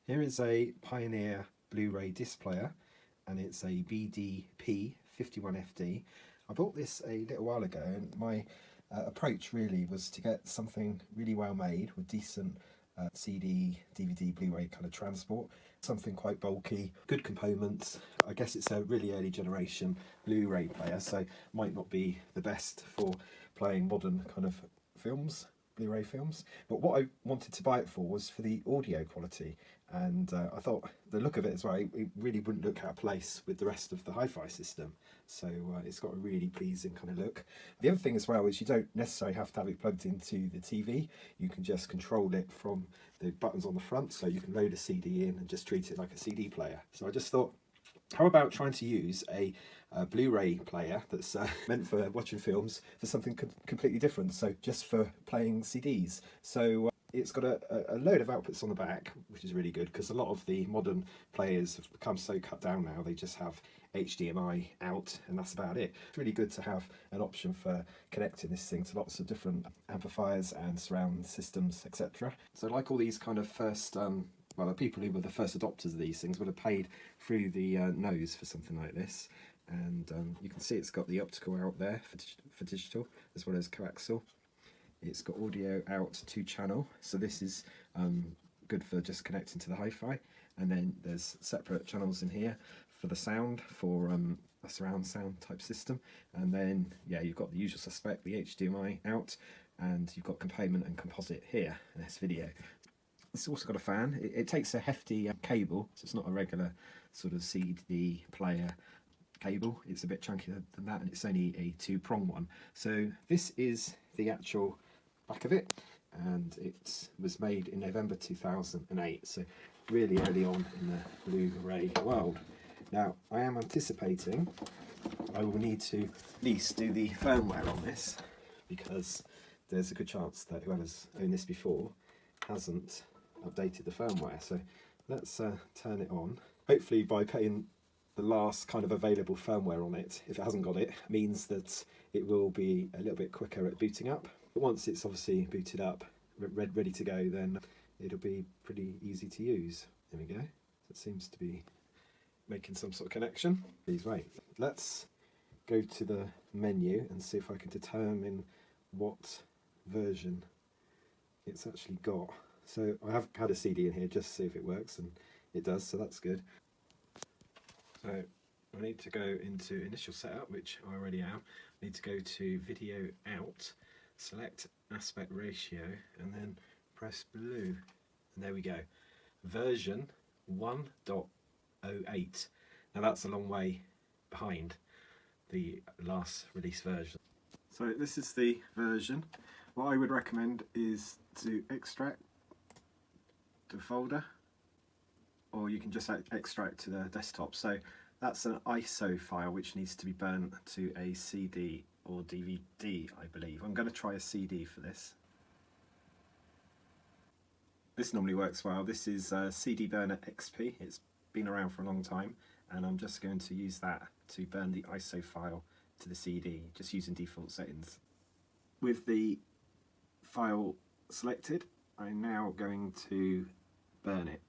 Here is a Pioneer Blu-ray disc player, and it's a BDP 51FD. I bought this a little while ago, and my approach really was to get something really well made with decent CD, DVD, Blu-ray kind of transport, something quite bulky, good components. I guess it's a really early generation Blu-ray player, so might not be the best for playing modern kind of films, Blu-ray films. But what I wanted to buy it for was for the audio quality, and I thought the look of it as well, it really wouldn't look out of place with the rest of the hi-fi system. So it's got a really pleasing kind of look. The other thing as well is you don't necessarily have to have it plugged into the TV. You can just control it from the buttons on the front, so you can load a CD in and just treat it like a CD player. So I just thought, how about trying to use a Blu-ray player that's meant for watching films for something completely different, so just for playing CDs. So it's got a load of outputs on the back, which is really good, because a lot of the modern players have become so cut down now, they just have HDMI out and that's about it. It's really good to have an option for connecting this thing to lots of different amplifiers and surround systems, etc. So like all these kind of first well, the people who were the first adopters of these things would have paid through the nose for something like this. And you can see it's got the optical out there for digital, as well as coaxial. It's got audio out to channel, so this is good for just connecting to the hi-fi. And then there's separate channels in here for the sound, for a surround sound type system. And then, yeah, you've got the usual suspect, the HDMI out, and you've got component and composite here, and this video. It's also got a fan. It takes a hefty cable, so it's not a regular sort of CD player cable. It's a bit chunkier than that, and it's only a two-prong one. So this is the actual back of it, and it was made in November 2008, so really early on in the Blu-ray world. Now, I am anticipating I will need to at least do the firmware on this, because there's a good chance that whoever's owned this before hasn't updated the firmware. So let's turn it on. Hopefully by putting the last kind of available firmware on it, if it hasn't got it, means that it will be a little bit quicker at booting up. But once it's obviously booted up, ready to go, then it'll be pretty easy to use. There we go. It seems to be making some sort of connection. Please wait. Let's go to the menu and see if I can determine what version it's actually got. So I have had a CD in here just to see if it works, and it does, so that's good. So I need to go into initial setup, which I already am. I need to go to video out, select aspect ratio, and then press blue. And there we go. Version 1.08. Now that's a long way behind the last release version. So this is the version. What I would recommend is to extract to a folder, or you can just extract to the desktop. So that's an ISO file which needs to be burnt to a CD or DVD, I believe. I'm going to try a CD for this. This normally works well. This is CD Burner XP. It's been around for a long time, and I'm just going to use that to burn the ISO file to the CD, just using default settings. With the file selected, I'm now going to burn it.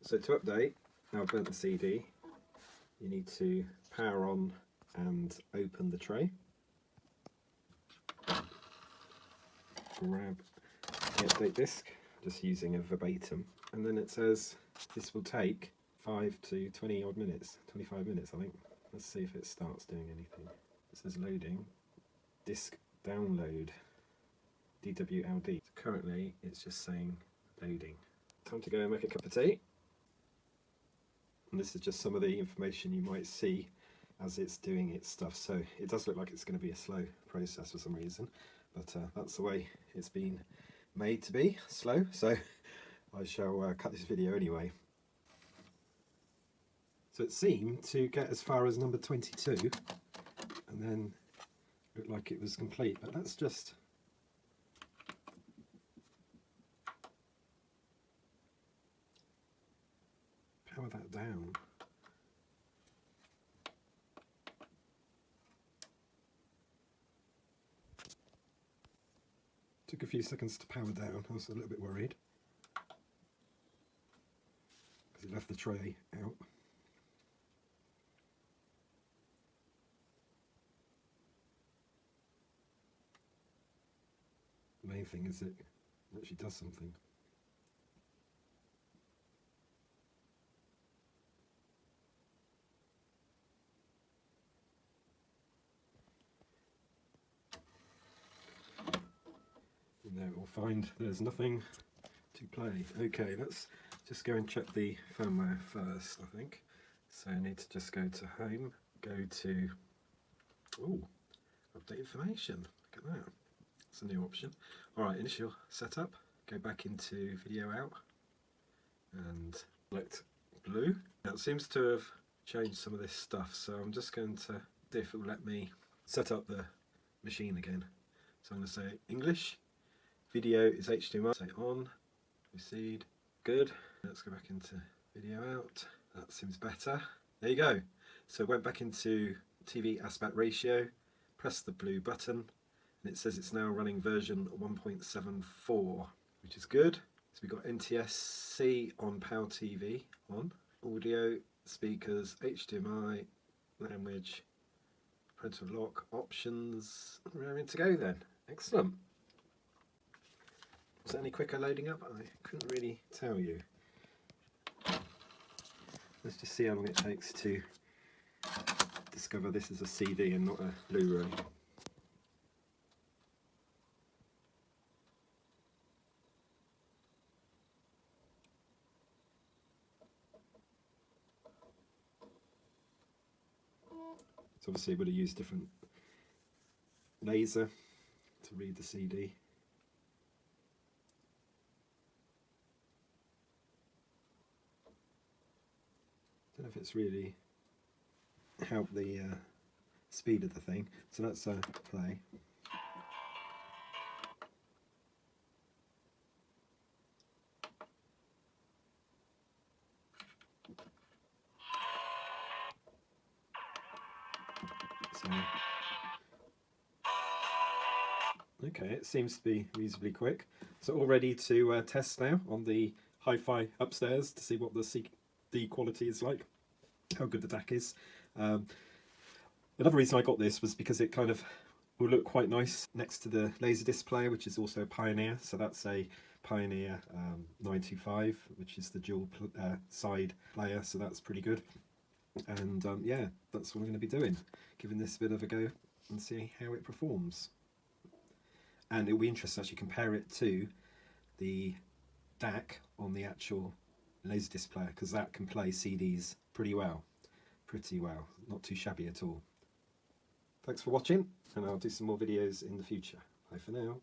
So to update, now I've burnt the CD, you need to power on and open the tray. Grab the update disc, just using a verbatim, and then it says this will take 5 to 20 odd minutes, 25 minutes I think. Let's see if it starts doing anything. It says loading, disk download, DWLD. Currently it's just saying loading. Time to go and make a cup of tea. And this is just some of the information you might see as it's doing its stuff. So it does look like it's going to be a slow process for some reason, but that's the way it's been made to be, slow. So I shall cut this video anyway. So it seemed to get as far as number 22 and then looked like it was complete, but let's just power that down. Took a few seconds to power down, I was a little bit worried. because it left the tray out. The main thing is it actually does something. And there we'll find there's nothing to play. Okay, let's just go and check the firmware first, I think. So I need to just go to home, go to, oh, update information, look at that. It's a new option. Alright, initial setup, go back into video out and select blue. Now it seems to have changed some of this stuff, so I'm just going to see if it will let me set up the machine again. So I'm going to say English, video is HDMI, say on, proceed, good. Let's go back into video out, that seems better. There you go. So went back into TV aspect ratio, press the blue button, and it says it's now running version 1.74, which is good. So we've got NTSC on Power TV on, audio, speakers, HDMI, language, parental lock, options. We're ready to go then. Excellent. Was that any quicker loading up? I couldn't really tell you. Let's just see how long it takes to discover this is a CD and not a Blu-ray. So obviously we're going to use different laser to read the CD. Don't know if it's really helped the speed of the thing. So let's play. So, okay, it seems to be reasonably quick. So all ready to test now on the hi-fi upstairs to see what the CD quality is like, how good the DAC is. Another reason I got this was because it kind of will look quite nice next to the laserdisc player, which is also a Pioneer. So that's a Pioneer 925, which is the dual side player, so that's pretty good. And yeah, that's what I'm going to be doing, giving this a bit of a go and see how it performs. And it'll be interesting to actually compare it to the DAC on the actual laserdisc player, because that can play CDs pretty well, not too shabby at all. Thanks for watching, and I'll do some more videos in the future. Bye for now.